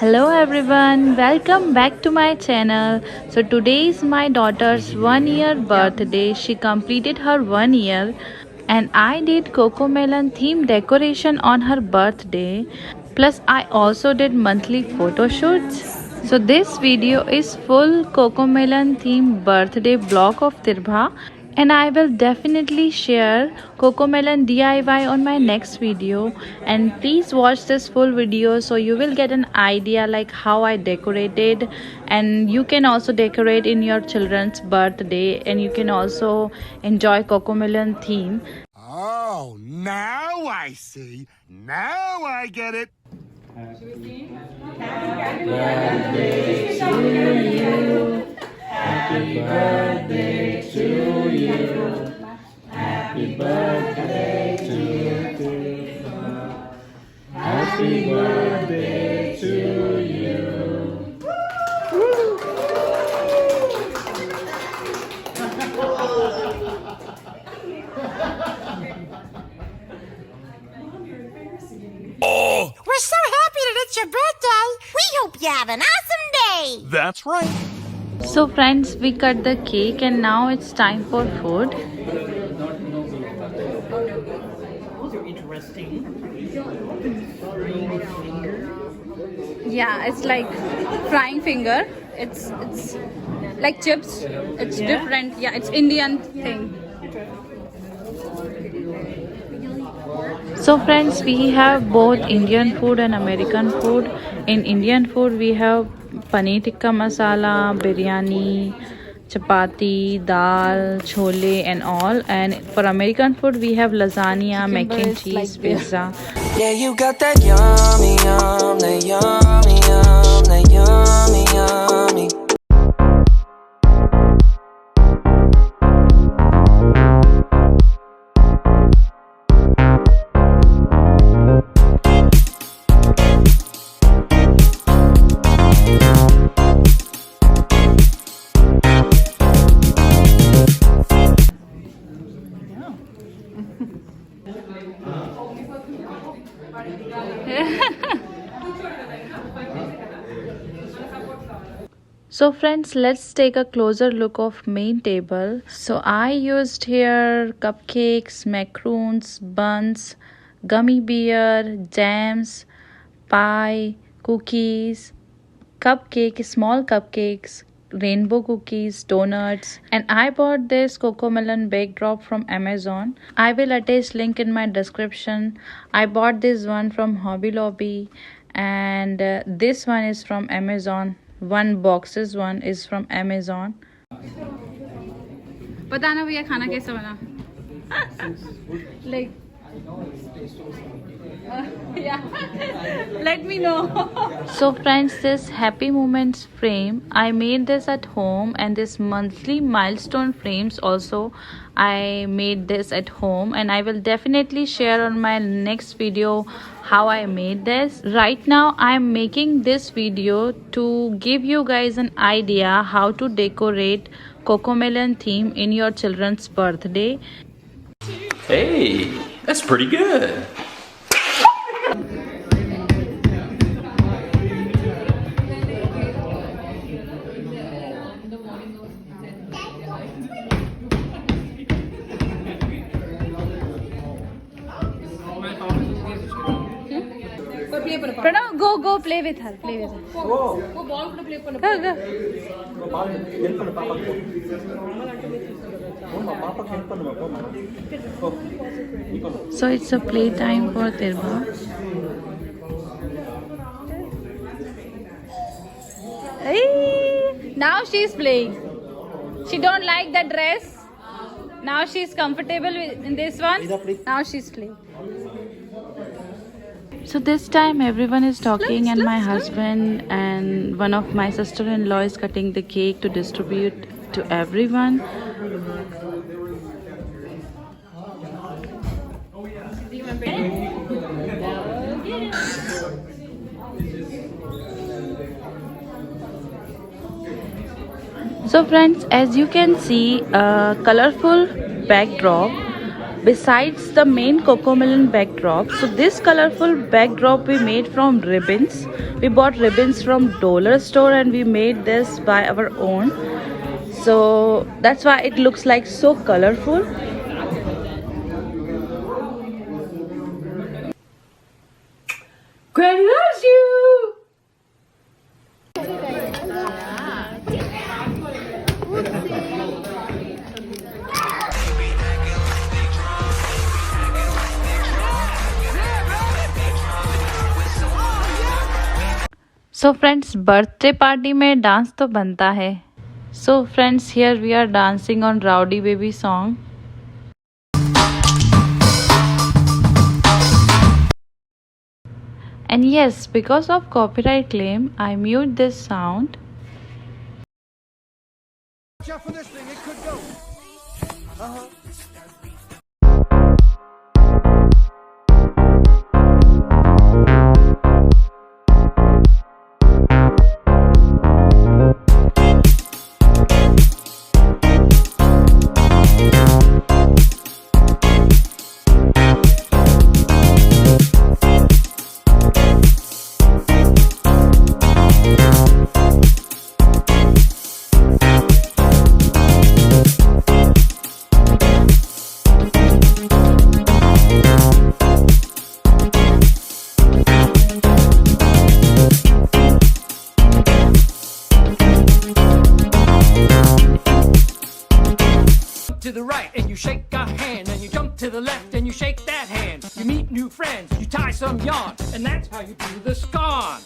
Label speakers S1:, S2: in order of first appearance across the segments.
S1: Hello everyone, welcome back to my channel. So today is my daughter's 1 year birthday. She completed her 1 year and I did Cocomelon theme decoration on her birthday. Plus I also did monthly photo shoots. So this video is full Cocomelon theme birthday vlog of Tirbha, and I will definitely share Cocomelon DIY on my next video. And please watch this full video so you will get an idea like how I decorated, and you can also decorate in your children's birthday and you can also enjoy Cocomelon theme.
S2: Oh, now I see. Now I get it.
S3: Happy birthday to you. Happy birthday to you. Happy birthday to you. Happy birthday to you.
S4: We're so happy that it's your birthday. We hope you have an awesome day.
S2: That's right.
S1: So friends, we cut the cake and now it's time for food.
S5: Those are interesting.
S6: Yeah, it's like frying finger. It's like chips. It's different. Yeah, it's Indian thing.
S1: So friends, we have both Indian food and American food. In Indian food we have paneer tikka masala, biryani, chapati, dal, chole and all. And for American food we have lasagna, mac and cheese, pizza.
S7: Yeah, you got that yummy, yum, that yummy, yum, that yummy, yummy.
S1: So friends, let's take a closer look of main table. So I used here cupcakes, macaroons, buns, gummy bear, jams, pie, cookies, small cupcakes, rainbow cookies, donuts, and I bought this Cocomelon backdrop from Amazon. I will attach link in my description. I bought this one from Hobby Lobby, and this one is from Amazon. One is from Amazon.
S6: बताना भैया खाना कैसा बना? Like, yeah. Let me know.
S1: So friends, this happy moments frame I made this at home, and this monthly milestone frames also I made this at home, and I will definitely share on my next video how I made this. Right now I am making this video to give you guys an idea how to decorate Cocomelon theme in your children's birthday.
S3: Hey, that's pretty good.
S6: Pranav, go play with her. Go ball play with her.
S1: So it's a playtime for Tirbha.
S6: Hey, now she's playing. She don't like the dress. Now she's comfortable in this one. Now she's playing.
S1: So this time everyone is talking, and my husband and one of my sister-in-law is cutting the cake to distribute to everyone. So friends, as you can see, a colorful backdrop besides the main Cocomelon backdrop. So this colorful backdrop we made from ribbons. We bought ribbons from dollar store and we made this by our own. So that's why it looks like so colorful. Granny loves you! So friends, birthday party में dance तो बनता है. So friends, here we are dancing on Rowdy Baby song. And yes, because of copyright claim, I mute this sound.
S2: Watch out for this thing, it could go.
S8: To the right and you shake a hand, and you jump to the left and you shake that hand. You meet new friends, you tie some yarn, and that's how you do the scone.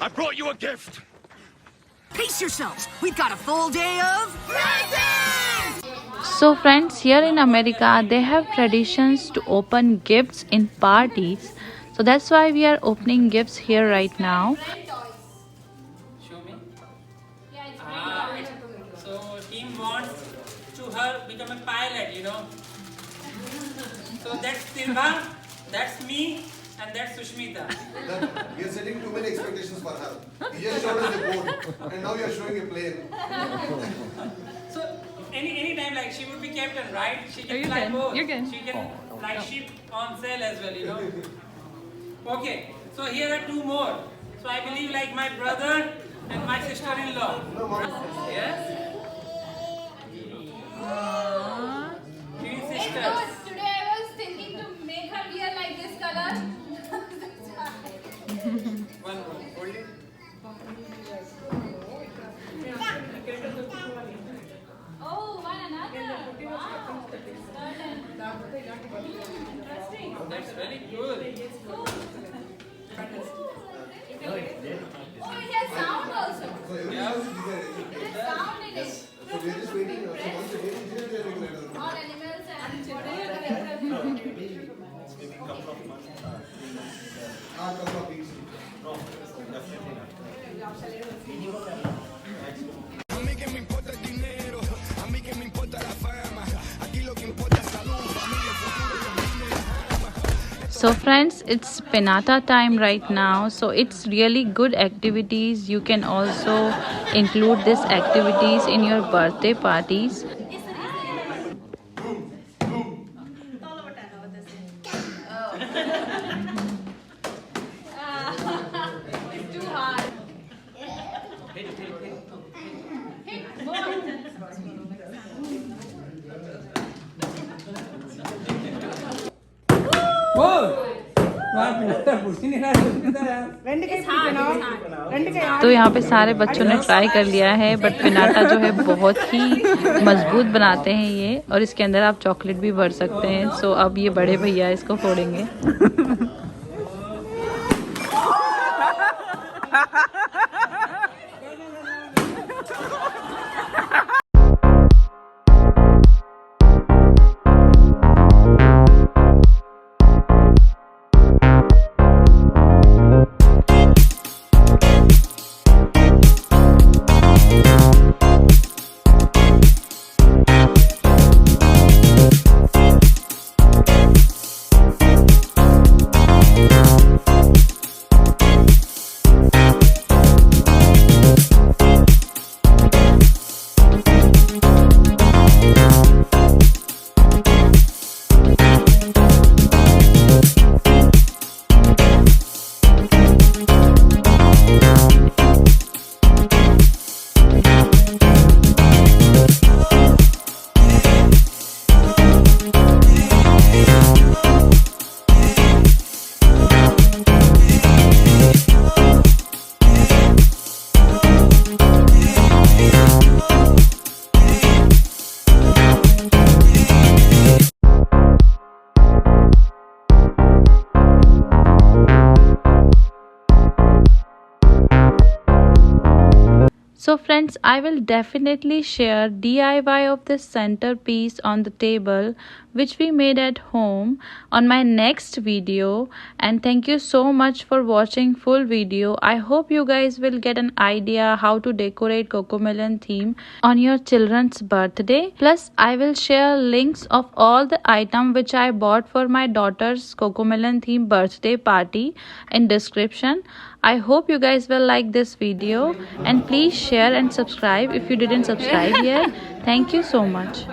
S2: I brought you a gift.
S5: Pace yourselves. We've got a full day of
S1: So friends, here in America, they have traditions to open gifts in parties. So that's why we are opening gifts here right now.
S9: Show me. So team wants to her become a pilot, you know. So that's Tirbha, that's me, and that's Sushmita.
S10: We are setting too many expectations for her. You just showed us a boat, and now you are showing a plane.
S9: So any time like she would be captain, right? She can fly boat.
S6: You're good.
S9: She can fly ship on sail as well, you know. Okay, so here are two more. So I believe like my brother and my sister-in-law. Yes? Twin sisters.
S6: Today I was thinking to make her wear like this color.
S9: One more.
S6: Oh, one another. Wow. Interesting.
S9: That's very good.
S6: Oh, it has sound also.
S10: So everything
S9: Yeah.
S10: else is there.
S6: It has sound in it.
S10: So we are just waiting. So once the day is here, we are going to
S6: All animals and children.
S10: couple of weeks.
S1: So friends, it's Pinata time right now. So it's really good activities. You can also include these activities in your birthday parties.
S6: It's too hard.
S9: Whoa! One.
S1: तो यहाँ पे सारे बच्चों ने try कर लिया है, but piñata जो है बहुत ही मजबूत बनाते हैं ये, और इसके अंदर आप चॉकलेट भी भर सकते हैं। सो अब ये बड़े भैया इसको फोड़ेंगे। So friends, I will definitely share DIY of this centerpiece on the table which we made at home on my next video. And thank you so much for watching full video. I hope you guys will get an idea how to decorate Cocomelon theme on your children's birthday. Plus I will share links of all the items which I bought for my daughter's Cocomelon theme birthday party in description. I hope you guys will like this video, and please share and subscribe if you didn't subscribe yet. Thank you so much.